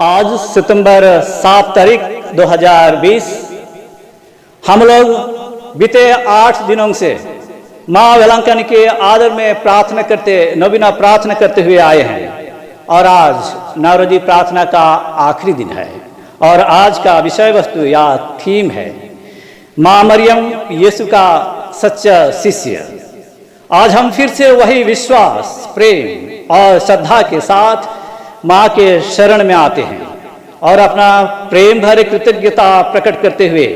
आज सितंबर 7 तारीख 2020 हम लोग बीते 8 दिनों से माँ वेलांकनी के आदर में नवीना प्रार्थना करते हुए आए हैं और आज नवरोजी प्रार्थना का आखिरी दिन है और आज का विषय वस्तु या थीम है माँ मरियम यीशु का सच्चा शिष्य। आज हम फिर से वही विश्वास, प्रेम और श्रद्धा के साथ माँ के शरण में आते हैं और अपना प्रेम भरे कृतज्ञता प्रकट करते हुए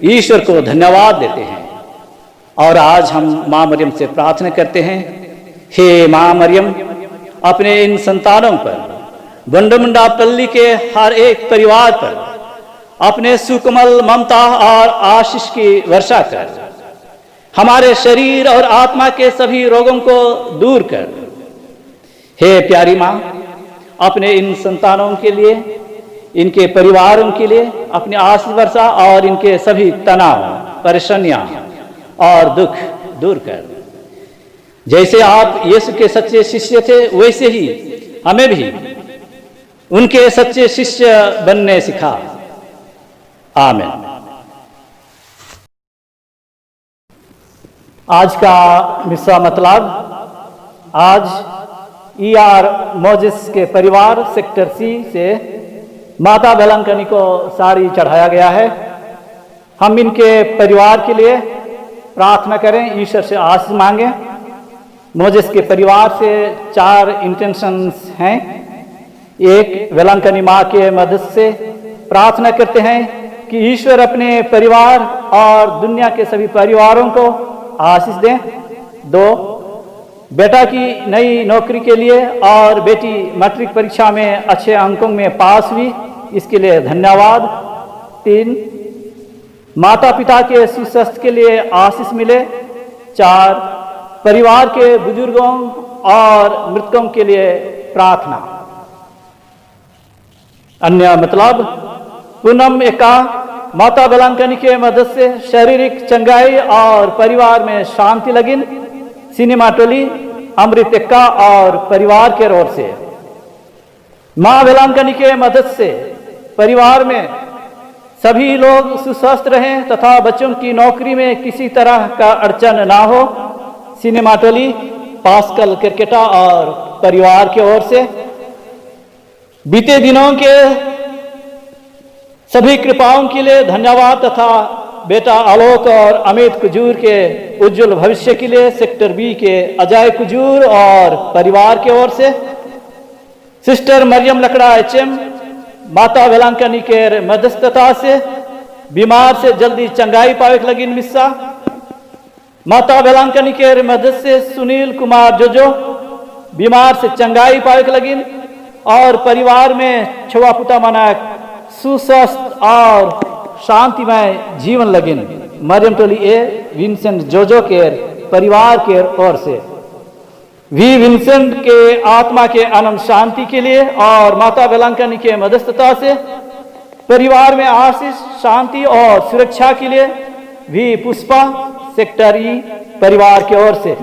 ईश्वर को धन्यवाद देते हैं। और आज हम माँ मरियम से प्रार्थना करते हैं, हे माँ मरियम, अपने इन संतानों पर, बंडमुंडापल्ली के हर एक परिवार पर अपने सुकोमल ममता और आशीष की वर्षा कर हमारे शरीर और आत्मा के सभी रोगों को दूर कर। हे प्यारी माँ, अपने इन संतानों के लिए, इनके परिवारों के लिए अपनी आशीष वर्षा और इनके सभी तनाव, परेशानियां और दुख दूर कर। जैसे आप यीशु के सच्चे शिष्य थे वैसे ही हमें भी उनके सच्चे शिष्य बनने सिखा। आमीन। आज का मिस्सा मतलब, आज ईआर मोजिस के परिवार सेक्टर सी से माता वेलांकनी को साड़ी चढ़ाया गया है। हम इनके परिवार के लिए प्रार्थना करें, ईश्वर से आशीष मांगें। मोजिस के परिवार से 4 इंटेंशंस हैं। एक, वेलांकनी माँ के मदद से प्रार्थना करते हैं कि ईश्वर अपने परिवार और दुनिया के सभी परिवारों को आशीष दें। 2, बेटा की नई नौकरी के लिए और बेटी मैट्रिक परीक्षा में अच्छे अंकों में पास हुई, इसके लिए धन्यवाद। 3, माता पिता के सुस्वास्थ्य के लिए आशीष मिले। 4, परिवार के बुजुर्गों और मृतकों के लिए प्रार्थना। अन्य मतलब, पूनम एका, माता वेलांकनी के मदद से शारीरिक चंगाई और परिवार में शांति लगिन। सिनेमा टोली अमृत एक्का और परिवार के ओर से माँ वेलांकनी के मदद से परिवार में सभी लोग सुस्वस्थ रहें तथा बच्चों की नौकरी में किसी तरह का अड़चन ना हो। सिनेमा टोली पास्कल क्रिकेटा और परिवार के ओर से बीते दिनों के सभी कृपाओं के लिए धन्यवाद तथा बेटा आलोक और अमित कुजूर के उज्जवल भविष्य के लिए सेक्टर बी के अजय कुजूर और परिवार के ओर से सिस्टर मरियम लकड़ा HM, माता वेलांकनी के मध्यस्थता से बीमार से जल्दी चंगाई पावे लगिन मिस्सा। माता वेलांकनी के मदद से सुनील कुमार जोजो बीमार से चंगाई पावे लगिन और परिवार में छुआपुता मना सुस्वस्थ और शांतिमय जीवन लगिन। मरियम टोली ए विंसेंट जोजो के परिवार के ओर से वी विंसेंट के आत्मा के अनंत शांति के लिए और माता वेलांकनी के मध्यस्थता से परिवार में आशीष, शांति और सुरक्षा के लिए वी पुष्पा सेक्टर ई परिवार की ओर से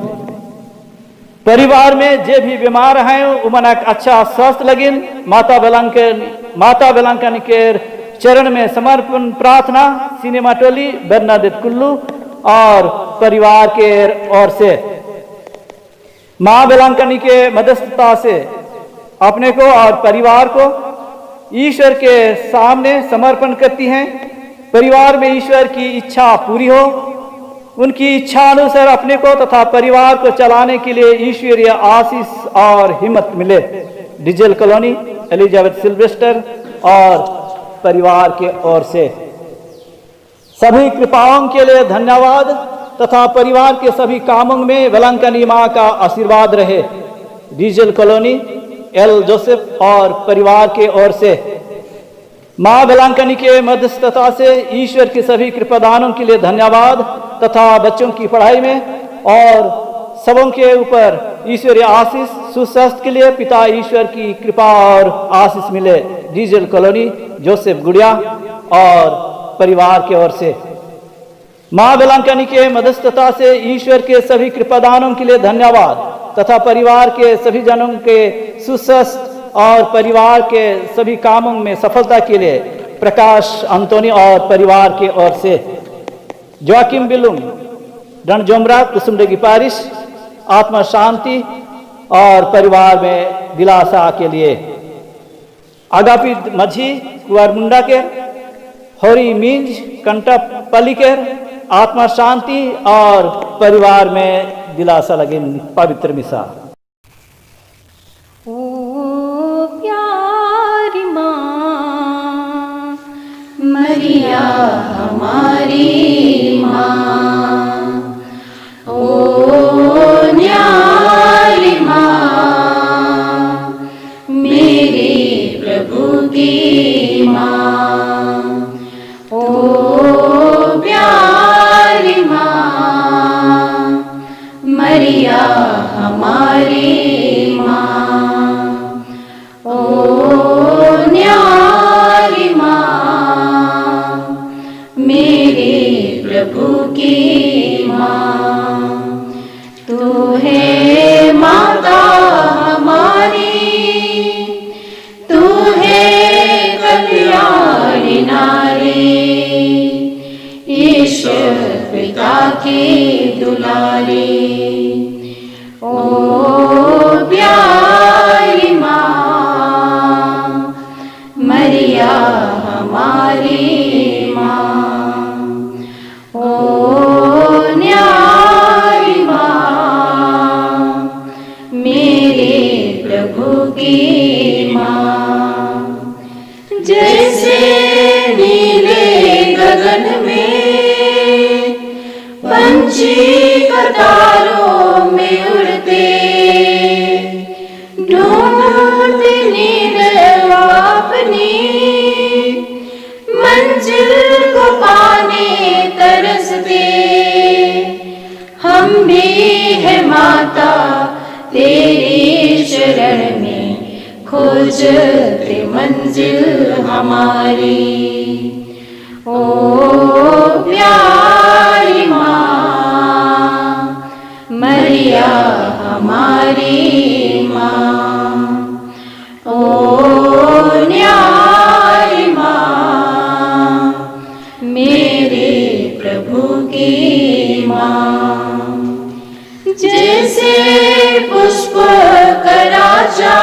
परिवार में जे भी बीमार हैं उमन अच्छा स्वस्थ लगिन। माता वेलांकनी के चरण में समर्पण प्रार्थना। सिनेमा टोली बर्नाडेट कुल्लू और परिवार के ओर से माँ वेलांकनी के मध्यस्थता से अपने को और परिवार को ईश्वर के सामने समर्पण करती हैं। परिवार में ईश्वर की इच्छा पूरी हो, उनकी इच्छा अनुसार अपने को तथा परिवार को चलाने के लिए ईश्वरीय आशीष और हिम्मत मिले। डिजेल कॉलोनी एलिजाबेथ सिल्वेस्टर और परिवार के ओर से सभी कृपाओं के लिए धन्यवाद तथा परिवार के सभी कामों में वेलांकनी माँ का आशीर्वाद रहे। डिजेल कॉलोनी एल जोसेफ और परिवार के ओर से माँ वेलांकनी के मध्यस्थता से ईश्वर के सभी कृपादानों के लिए धन्यवाद तथा बच्चों की पढ़ाई में और सबों के ऊपर ईश्वरीय आशीष, सुस्वास्थ्य के लिए पिता ईश्वर की कृपा और आशीष मिले। डिजेल कॉलोनी जोसेफ गुड़िया और परिवार की ओर से माँ वेलांकनी के मध्यस्थता से ईश्वर के सभी कृपादानों के लिए धन्यवाद तथा परिवार के सभी जनों के सुस्वस्थ और परिवार के सभी कामों में सफलता के लिए प्रकाश अंतोनी और परिवार की ओर से जोकिम बिलुम रणजोमरा कुसुमडगी पारिश आत्मा शांति और परिवार में दिलासा के लिए आगापी माझी कुआर मुंडा के होरी मिंज कंटप पलिकर आत्मा शांति और परिवार में दिलासा लगे पवित्र मिसा। ओ प्यारी माँ मरिया हमारी माँ, ओ न्यारी माँ मेरे प्रभु की माँ, ओ प्यारी माँ मरिया हमारी माँ, ओ न्यारी माँ मेरे प्रभु की माँ। तू है माता हमारी, तू है कल्याणी नारी, ईश्वर पिता की दुलारी, ओ प्यारी माँ मरिया हमारी माँ, ओ न्यारी माँ मेरे प्रभु की माँ। जैसे नीले गगन में पंछी कतारों में उड़ते, ढूंढते नींद अपनी मंजिल को पाने तरसते, हम भी है माता तेरी शरण में खोजते मंजिल हमारी, ओ प्यारी माँ मरिया हमारी माँ, ओ न्यारी माँ मेरे प्रभु की माँ। जैसे पुष्प का राजा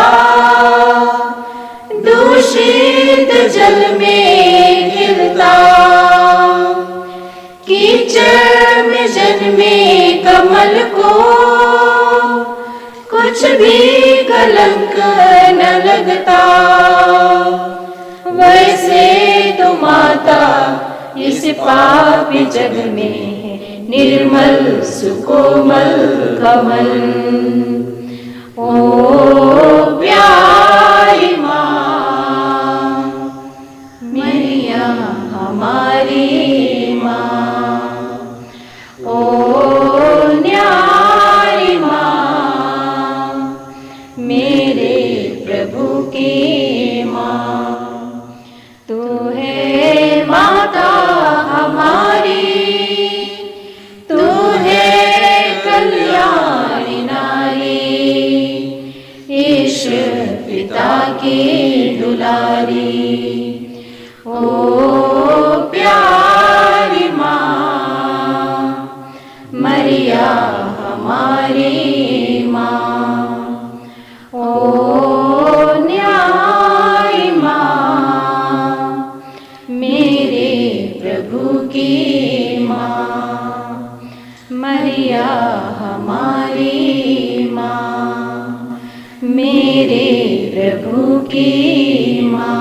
दूषित जल में गिरता, कीचड़ में जन्मे कमल को कुछ भी कलंक न लगता, वैसे तो माता इस पापी जग में निर्मल सुकोमल कमल, ओ प्यारी माँ मरिया हमारी माँ, ओ न्यारी माँ मेरे प्रभु की माँ। तू है माता हमारी, तू है कल्याणी नारी, ईश्वर पिता की दुलारी, ओ प्यारी माँ मरिया हमारी माँ, ओ न्यारी माँ मेरे प्रभु की माँ, मरिया हमारी माँ मेरे प्रभु की माँ।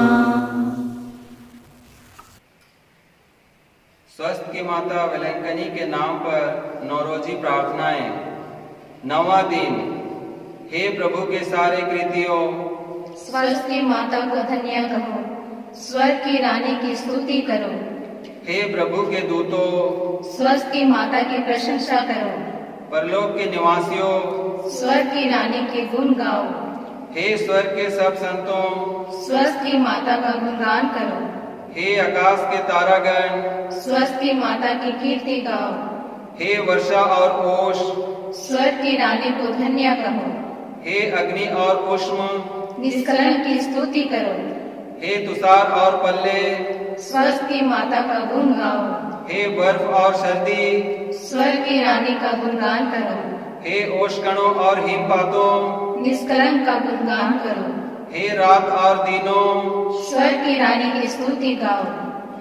स्वस्थ की माता वेलंकनी के नाम पर नौरोजी प्रार्थनाएं। 9वां दिन। हे प्रभु के सारे कृतियों, स्वर्ग की माता को धन्य कहो, स्वर्ग की रानी की स्तुति करो। हे प्रभु के दूतों, स्वर्ग की माता की प्रशंसा करो। परलोक के निवासियों, स्वर्ग की रानी के गुण गाओ। हे स्वर्ग के सब संतों, स्वर्ग की माता का गुणगान करो। हे आकाश के तारागण, स्वर्ग की माता की कीर्ति गाओ। हे वर्षा और ओश, स्वर्ग की रानी को धन्य कहो। हे अग्नि और उष्म, निष्कलंक की स्तुति करो। हे तुषार और पल्ले, स्वर्ग की माता का गुण गाओ। हे बर्फ और सर्दी, स्वर्ग की रानी का गुणगान करो। हे ओशकणों और हिमपातों, निष्कलंक का गुणगान करो। हे रात और दिनों, स्वर्ग की रानी की स्तुति गाओ।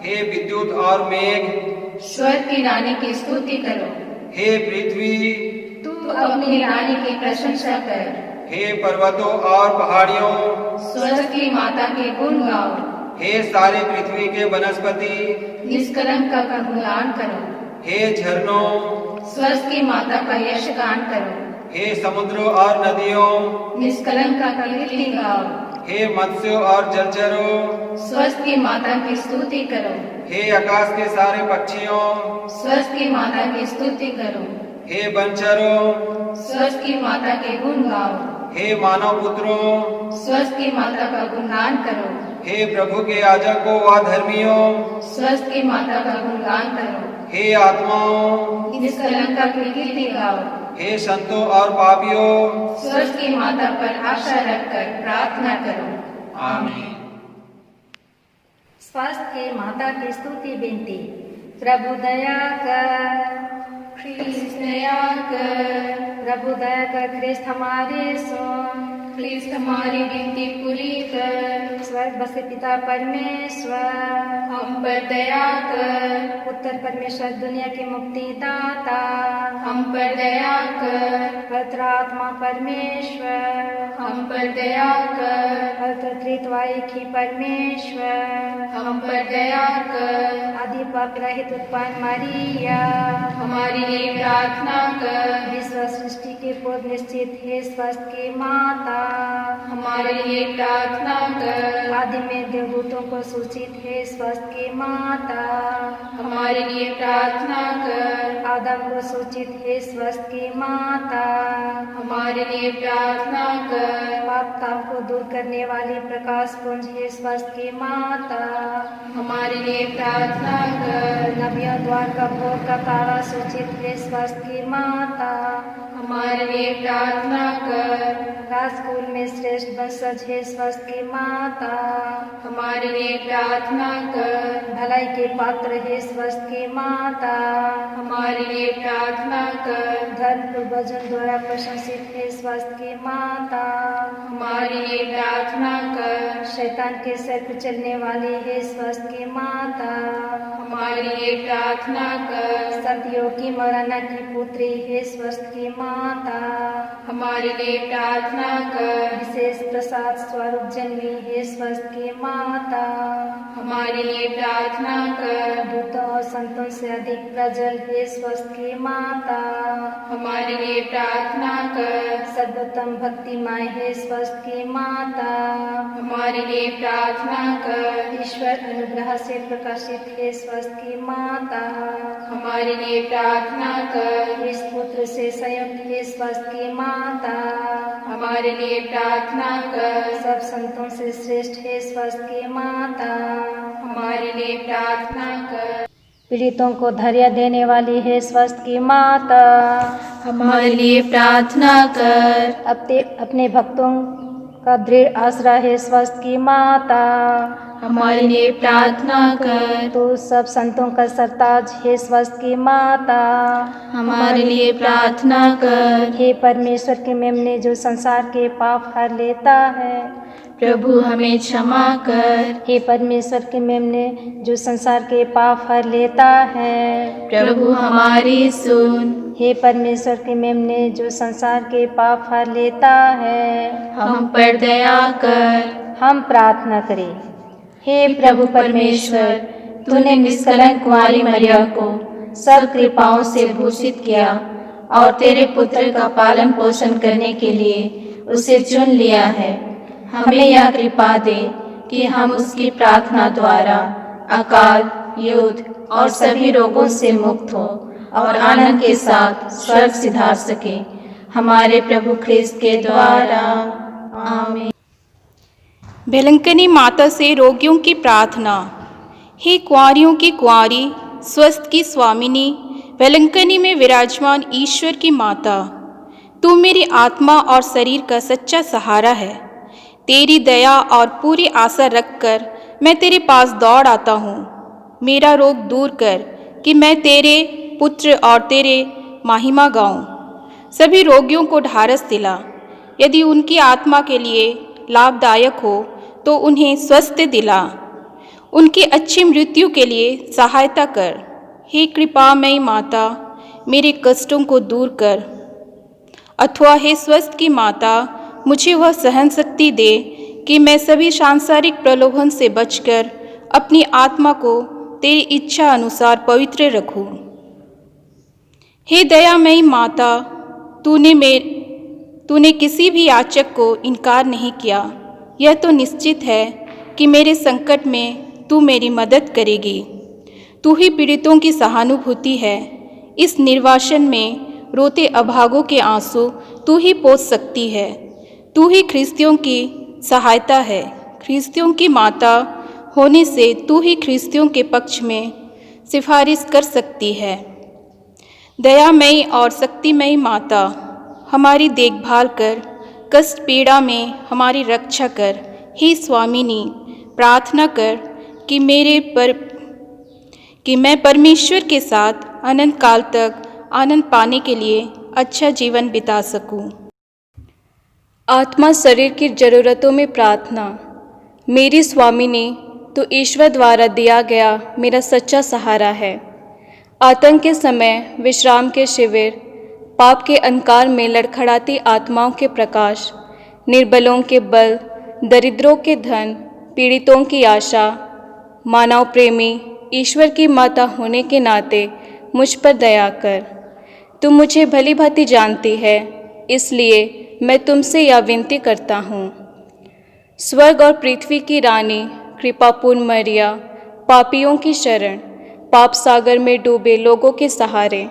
हे विद्युत और मेघ, स्वर्ग की रानी की स्तुति करो। हे पृथ्वी, तू अपनी रानी की प्रशंसा कर। हे पर्वतों और पहाड़ियों, स्वर्ग की माता के गुण गाओ। हे सारी पृथ्वी के वनस्पति, निष्कलंक का गुणगान करो। हे झरनों, स्वर्ग की माता का यश गान करो। हे समुद्रों और नदियों, निष्कलंक का कीर्ति गाओ। हे मत्स्यों और जलचरों, स्वर्ग की माता की स्तुति करो। हे आकाश के सारे पक्षियों, स्वर्ग की माता की स्तुति करो। हे वनचरों, स्वर्ग की माता के गुण गाओ। हे मानव पुत्रों, स्वर्ग की माता का गुणगान करो। हे प्रभु के याजकों व धर्मियों, स्वर्ग की माता का गुणगान करो। हे आत्माओं, निष्कलंक का कीर्ति गाओ। हे संतों और पापियों, स्वर्ग की माता पर आशा रखकर प्रार्थना करो। आमीन। स्वर्ग की माता की स्तुति विनती। प्रभु दया कर, ख्रीस्त दया कर। प्रभु दया कर, ख्रिस्त हमारे सुन। ख्रीस्त हमारी विनती पूरी कर। स्वर्ग बसे पिता परमेश्वर, हम पर दया कर। पुत्र परमेश्वर दुनिया की मुक्ति दाता, हम पर दया कर। पवित्र आत्मा परमेश्वर, हम पर दया कर। पवित्र त्रित्वाई की परमेश्वर, हम पर दया कर। आदि पाप रहित उत्पन्न मरिया, हमारे लिए प्रार्थना कर। विश्व सृष्टि के पूर्व निश्चित है स्वस्थ की माता, हमारे लिए प्रार्थना कर। आदि में देवदूतों को सूचित है स्वस्थ की माता, हमारे लिए प्रार्थना कर। आदम को सूचित है स्वस्थ की माता, हमारे लिए प्रार्थना कर। पाप ताप को दूर करने वाली प्रकाश पुंज है स्वस्थ की माता, हमारे लिए प्रार्थना कर। नबियों द्वार का भोर का तारा सूचित है स्वस्थ की माता, हमारे लिए प्रार्थना कर। राजकुल में श्रेष्ठ वंशज है स्वस्थ की माता, हमारे लिए प्रार्थना कर। भलाई के पात्र है स्वस्थ की माता, हमारे लिए प्रार्थना कर। धर्म पूर्वजों द्वारा प्रशंसित है स्वस्थ की माता, हमारे लिए प्रार्थना कर। शैतान के सिर पर चलने वाली है स्वस्थ की माता, हमारे लिए प्रार्थना कर। सदियों की मौलाना की पुत्री है स्वस्थ की माता, हमारे लिए प्रार्थना कर। विशेष प्रसाद स्वरूप जन्मी है स्वस्थ की माता, हमारे लिए प्रार्थना कर। दूतों और संतों से अधिक प्रजल है स्वस्थ की माता, हमारे लिए प्रार्थना कर। सर्वोत्तम भक्तिमय है स्वस्थ की माता, हमारे लिए प्रार्थना कर। ईश्वर अनुग्रह से प्रकाशित है स्वस्थ की माता, हमारे लिए प्रार्थना कर। इस पुत्र से संयुक्त है स्वस्थ की माता, हमारे लिए प्रार्थना कर। सब संतों से श्रेष्ठ है स्वस्थ की माता, हमारे लिए प्रार्थना कर। पीड़ितों को धैर्य देने वाली है स्वस्थ की माता, हमारे लिए प्रार्थना कर। अपने भक्तों का दृढ़ आसरा है स्वस्थ की माता, हमारे लिए प्रार्थना कर। तो सब संतों का सरताज है स्वस्थ की माता, हमारे लिए प्रार्थना कर। हे परमेश्वर के मेमने जो संसार के पाप हर लेता है, प्रभु हमें क्षमा कर। हे परमेश्वर के मेमने जो संसार के पाप हर लेता है, प्रभु हमारी सुन। हे परमेश्वर के मेमने जो संसार के पाप हर लेता है, हम पर दया कर। हम प्रार्थना करें। हे प्रभु परमेश्वर, तूने निष्कलंक कुंवारी मरिया को सब कृपाओं से भूषित किया और तेरे पुत्र का पालन पोषण करने के लिए उसे चुन लिया है। हमें यह कृपा दे कि हम उसकी प्रार्थना द्वारा अकाल, युद्ध और सभी रोगों से मुक्त हो और आनंद के साथ स्वर्ग सिधार सके, हमारे प्रभु ख्रिस्त के द्वारा। आमीन। भेलंकनी माता से रोगियों की प्रार्थना। हे कुंवारियों की कुंवारी, स्वस्थ की स्वामिनी, भेलंकनी में विराजमान ईश्वर की माता, तू मेरी आत्मा और शरीर का सच्चा सहारा है। तेरी दया और पूरी आशा रखकर मैं तेरे पास दौड़ आता हूँ। मेरा रोग दूर कर कि मैं तेरे पुत्र और तेरे महिमा गाऊं। सभी रोगियों को ढारस दिला। यदि उनकी आत्मा के लिए लाभदायक हो तो उन्हें स्वस्थ दिला। उनकी अच्छी मृत्यु के लिए सहायता कर। हे कृपामयी माता, मेरे कष्टों को दूर कर। अथवा हे स्वस्थ की माता, मुझे वह सहन शक्ति दे कि मैं सभी सांसारिक प्रलोभन से बचकर अपनी आत्मा को तेरी इच्छा अनुसार पवित्र रखूं। हे दयामयी माता, तूने किसी भी याचक को इनकार नहीं किया। यह तो निश्चित है कि मेरे संकट में तू मेरी मदद करेगी। तू ही पीड़ितों की सहानुभूति है। इस निर्वासन में रोते अभागों के आंसू तू ही पोंछ सकती है। तू ही ख्रिस्तियों की सहायता है। ख्रिस्तियों की माता होने से तू ही ख्रिस्तियों के पक्ष में सिफारिश कर सकती है। दयामयी और शक्तिमयी माता, हमारी देखभाल कर, कष्ट पीड़ा में हमारी रक्षा कर। हे स्वामिनी, प्रार्थना कर कि मैं परमेश्वर के साथ अनंत काल तक आनंद पाने के लिए अच्छा जीवन बिता सकूं। आत्मा शरीर की ज़रूरतों में प्रार्थना। मेरी स्वामिनी, तो ईश्वर द्वारा दिया गया मेरा सच्चा सहारा है। आतंक के समय विश्राम के शिविर, पाप के अंधकार में लड़खड़ाती आत्माओं के प्रकाश, निर्बलों के बल, दरिद्रों के धन, पीड़ितों की आशा, मानव प्रेमी ईश्वर की माता होने के नाते मुझ पर दया कर। तुम मुझे भली भांति जानती है, इसलिए मैं तुमसे यह विनती करता हूँ। स्वर्ग और पृथ्वी की रानी, कृपापूर्ण मरिया, पापियों की शरण, पाप सागर में डूबे लोगों के सहारे,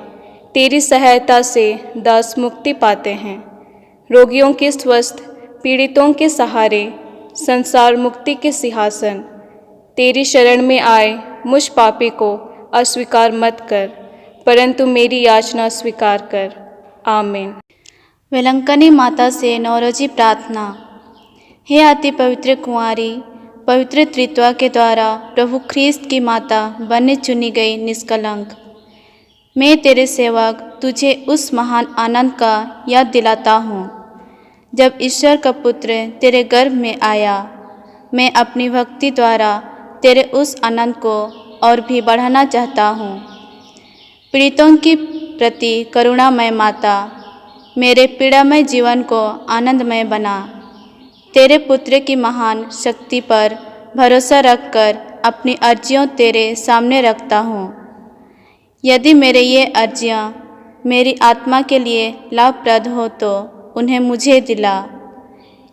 तेरी सहायता से दास मुक्ति पाते हैं। रोगियों के स्वस्थ, पीड़ितों के सहारे, संसार मुक्ति के सिंहासन, तेरी शरण में आए मुझ पापी को अस्वीकार मत कर, परंतु मेरी याचना स्वीकार कर। आमीन। वेलंकनी माता से नौरोजी प्रार्थना। हे अति पवित्र कुंवारी, पवित्र त्रित्व के द्वारा प्रभु ख्रीस्त की माता बनने चुनी गई निष्कलंक, मैं तेरे सेवक तुझे उस महान आनंद का याद दिलाता हूँ जब ईश्वर का पुत्र तेरे गर्भ में आया। मैं अपनी भक्ति द्वारा तेरे उस आनंद को और भी बढ़ाना चाहता हूँ। पीड़ितों की प्रति करुणामय माता, मेरे पीड़ामय जीवन को आनंदमय बना। तेरे पुत्र की महान शक्ति पर भरोसा रखकर अपनी अर्जियाँ तेरे सामने रखता हूँ। यदि मेरे ये अर्जियाँ मेरी आत्मा के लिए लाभप्रद हो तो उन्हें मुझे दिला।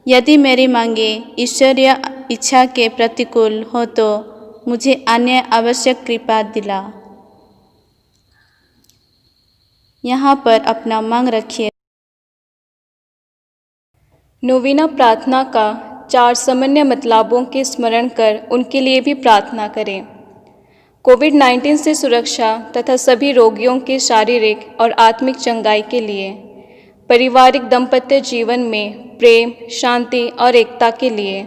यदि मेरी मांगे ईश्वरीय इच्छा के प्रतिकूल हो तो मुझे अन्य आवश्यक कृपा दिला। यहाँ पर अपना मांग रखिए। नोवेना प्रार्थना का 4 सामान्य मतलाबों के स्मरण कर उनके लिए भी प्रार्थना करें। कोविड-19 से सुरक्षा तथा सभी रोगियों के शारीरिक और आत्मिक चंगाई के लिए, पारिवारिक दाम्पत्य जीवन में प्रेम, शांति और एकता के लिए,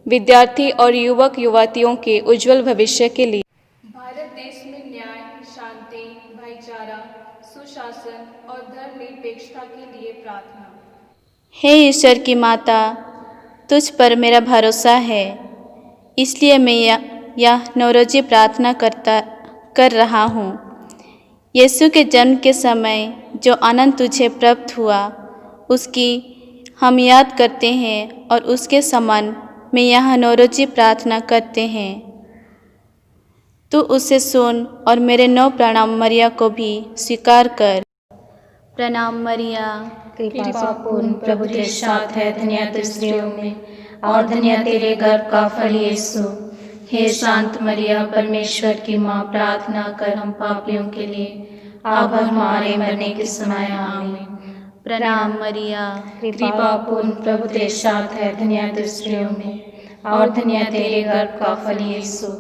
विद्यार्थी और युवक युवतियों के उज्जवल भविष्य के लिए, भारत देश में न्याय, शांति, भाईचारा, सुशासन और धर्मनिरपेक्षता के लिए प्रार्थना। हे ईश्वर की माता, तुझ पर मेरा भरोसा है, इसलिए मैं यह नौरोजी प्रार्थना कर रहा हूँ। यीशु के जन्म के समय जो आनंद तुझे प्राप्त हुआ, उसकी हम याद करते हैं और उसके समान में यह नौरोजी प्रार्थना करते हैं। तू उसे सुन और मेरे 9 प्रणाम मरिया को भी स्वीकार कर। प्रणाम मरिया, कृपापूर्ण प्रभु तेरे साथ है, धन्य तू स्त्रियों में और धन्य तेरे गर्भ का फल यीशु। हे शांत मरिया, परमेश्वर की माँ, प्रार्थना कर हम पापियों के लिए अब हमारे मरने के समय। आमीन। प्रणाम मरिया, कृपापूर्ण प्रभु तेरे साथ है, धन्य तू स्त्रियों में और धन्य तेरे गर्भ का फल यीशु।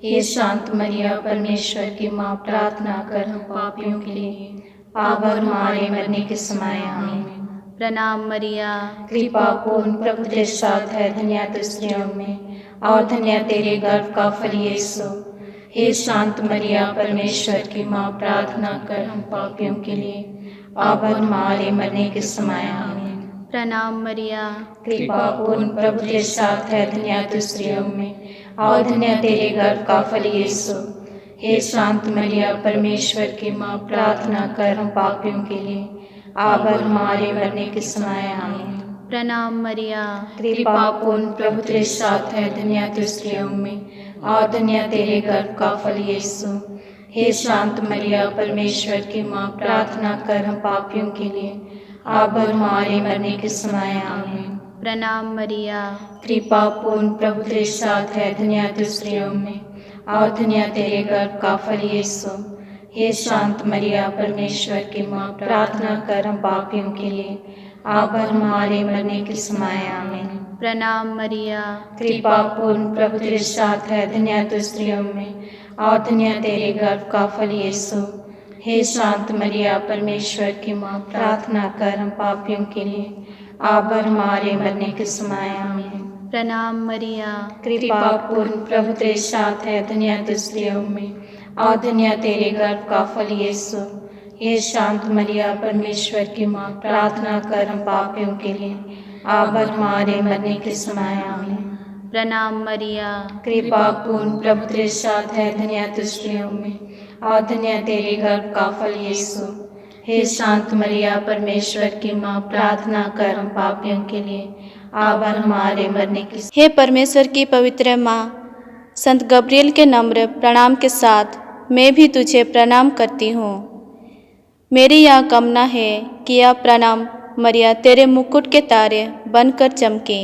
हे शांत मरिया, परमेश्वर की माँ, प्रार्थना कर हम पापियों के लिए अब हमारे मरने के समय। आमीन। प्रणाम मरिया, कृपा पूर्ण प्रभु तेरे साथ है, धन्य तू स्त्रियों में और धन्य तेरे गर्भ का फल यीशु। हे शांत मरिया, परमेश्वर की माँ, प्रार्थना कर हम पापियों के लिए अब और हमारे मरने के समय आमीन। प्रणाम मरिया, कृपा पूर्ण प्रभु तेरे साथ है, धन्य तू स्त्रियों में और धन्य तेरे गर्भ का फल यीशु। हे शांत मरिया, परमेश्वर की माँ, प्रार्थना कर हम पापियों के लिए अब और हमारे मरने के समय आमीन। प्रणाम मरिया, कृपा पूर्ण प्रभु तेरे साथ है, धन्य तू स्त्रियों में और धन्य तेरे गर्भ का फल यीशु। हे शांत मरिया, परमेश्वर की माँ, प्रार्थना कर हम पापियों के लिए अब और हमारे मरने के समय आमीन। प्रणाम मरिया, कृपा पूर्ण प्रभु तेरे साथ है, धन्य तू स्त्रियों में और धन्य तेरे गर्भ का फल यीशु। हे शांत मरिया, परमेश्वर की माँ, प्रार्थना कर हम पापियों के लिए अब और हमारे मरने के समय आमीन। प्रणाम मरिया, कृपा पूर्ण प्रभु तेरे साथ है, धन्य तू स्त्रियों में और धन्य तेरे गर्भ का फल यीशु। हे शांत मरिया, परमेश्वर की माँ, प्रार्थना कर हम पापियों के लिए अब और हमारे मरने के समय आमीन। प्रणाम मरिया, कृपा पूर्ण प्रभु तेरे साथ है, धन्य तू स्त्रियों में और धन्य तेरे गर्भ का फल यीशु। हे शांत मरिया, परमेश्वर की माँ, प्रार्थना कर हम पापियों के लिए अब और हमारे मरने के समय आमीन। प्रणाम मरिया, कृपा पूर्ण प्रभु तेरे साथ है, धन्य तू स्त्रियों में और धन्य तेरे गर्भ का फल यीशु। हे शांत मरिया, परमेश्वर की माँ, प्रार्थना कर हम पापियों के लिए अब और हमारे मरने की। हे परमेश्वर की पवित्र माँ, संत गब्रियल के नम्र प्रणाम के साथ मैं भी तुझे प्रणाम करती हूँ। मेरी यह कामना है कि यह प्रणाम मरिया तेरे मुकुट के तारे बनकर चमके।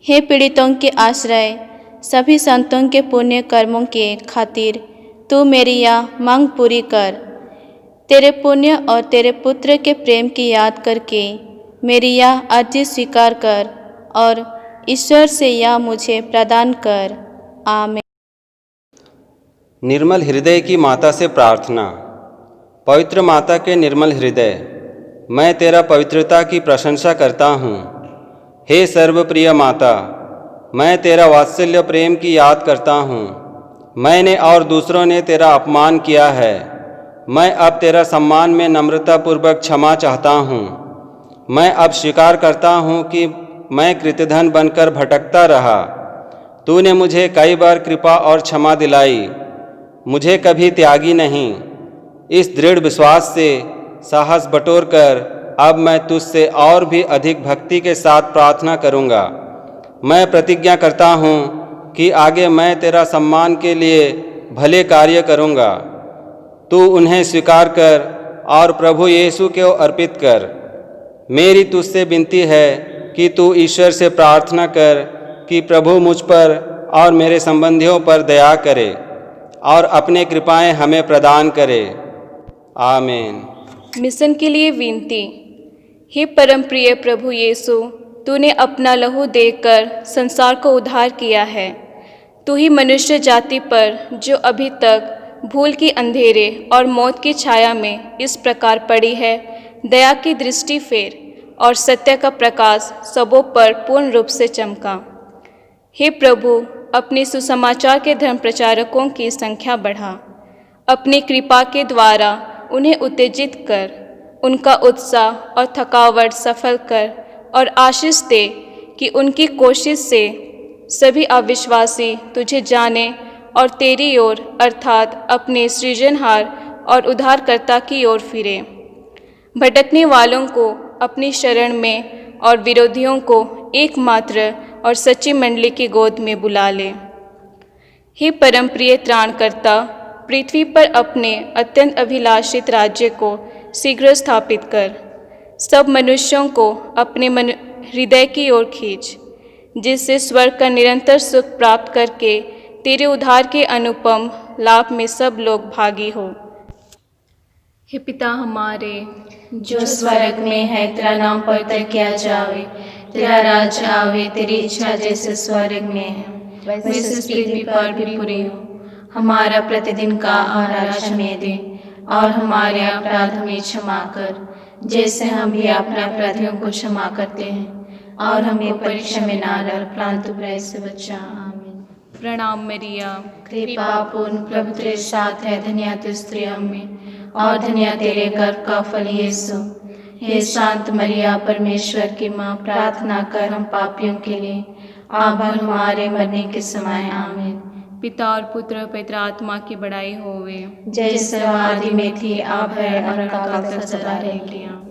हे पीड़ितों के आश्रय, सभी संतों के पुण्य कर्मों के खातिर तू मेरी यह मांग पूरी कर। तेरे पुण्य और तेरे पुत्र के प्रेम की याद करके मेरी यह अर्जी स्वीकार कर और ईश्वर से यह मुझे प्रदान कर। आमीन। निर्मल हृदय की माता से प्रार्थना। पवित्र माता के निर्मल हृदय, मैं तेरा पवित्रता की प्रशंसा करता हूँ। हे सर्वप्रिय माता, मैं तेरा वात्सल्य प्रेम की याद करता हूँ। मैंने और दूसरों ने तेरा अपमान किया है। मैं अब तेरा सम्मान में नम्रतापूर्वक क्षमा चाहता हूँ। मैं अब स्वीकार करता हूँ कि मैं कृतघ्न बनकर भटकता रहा। तूने मुझे कई बार कृपा और क्षमा दिलाई, मुझे कभी त्यागी नहीं। इस दृढ़ विश्वास से साहस बटोर कर अब मैं तुझसे और भी अधिक भक्ति के साथ प्रार्थना करूँगा। मैं प्रतिज्ञा करता हूँ कि आगे मैं तेरा सम्मान के लिए भले कार्य करूँगा। तू उन्हें स्वीकार कर और प्रभु यीशु को अर्पित कर। मेरी तुझसे विनती है कि तू ईश्वर से प्रार्थना कर कि प्रभु मुझ पर और मेरे संबंधियों पर दया करे और अपने कृपाएं हमें प्रदान करे। आमीन। मिशन के लिए विनती। हे परम प्रिय प्रभु यीशु, तूने अपना लहू देकर संसार को उद्धार किया है। तू ही मनुष्य जाति पर, जो अभी तक भूल की अंधेरे और मौत की छाया में इस प्रकार पड़ी है, दया की दृष्टि फेर और सत्य का प्रकाश सबों पर पूर्ण रूप से चमका। हे प्रभु, अपने सुसमाचार के धर्म प्रचारकों की संख्या बढ़ा। अपनी कृपा के द्वारा उन्हें उत्तेजित कर, उनका उत्साह और थकावट सफल कर और आशीष दे कि उनकी कोशिश से सभी अविश्वासी तुझे जाने और तेरी ओर अर्थात अपने सृजनहार और उद्धारकर्ता की ओर फिरे। भटकने वालों को अपनी शरण में और विरोधियों को एकमात्र और सच्ची मंडली की गोद में बुला ले। हे परम प्रिय त्राणकर्ता, पृथ्वी पर अपने अत्यंत अभिलाषित राज्य को शीघ्र स्थापित कर। सब मनुष्यों को अपने हृदय की ओर खींच, जिससे स्वर्ग का निरंतर सुख प्राप्त करके तेरे उद्धार के अनुपम लाभ में सब लोग भागी हो। हे पिता हमारे, जो स्वर्ग में है, तेरा नाम पवित्र किया जावे, तेरा राज्य आवे, तेरी इच्छा जैसे स्वर्ग में है वैसे पृथ्वी पर भी पूरी हो। हमारा प्रतिदिन का आहार आज हमें दे और हमारे अपराध हमें क्षमा कर, जैसे हम भी अपने अपराधियों को क्षमा करते हैं, और हमें परीक्षा में ना डाल परंतु बुराई से बचा। आमीन। प्रणाम मरिया, कृपा पूर्ण प्रभु तेरे साथ है, धन्य तू स्त्रियों में, और धन्य तेरे गर्भ का फल यीशु। हे शांत मरिया, परमेश्वर की माँ, प्रार्थना कर हम पापियों के लिए, अब और हमारे मरने के समय। आमीन। पिता और पुत्र और पवित्र आत्मा की बड़ाई होवे। जैसे आदि में थी, अब है, और काल तक सदा रहेगी।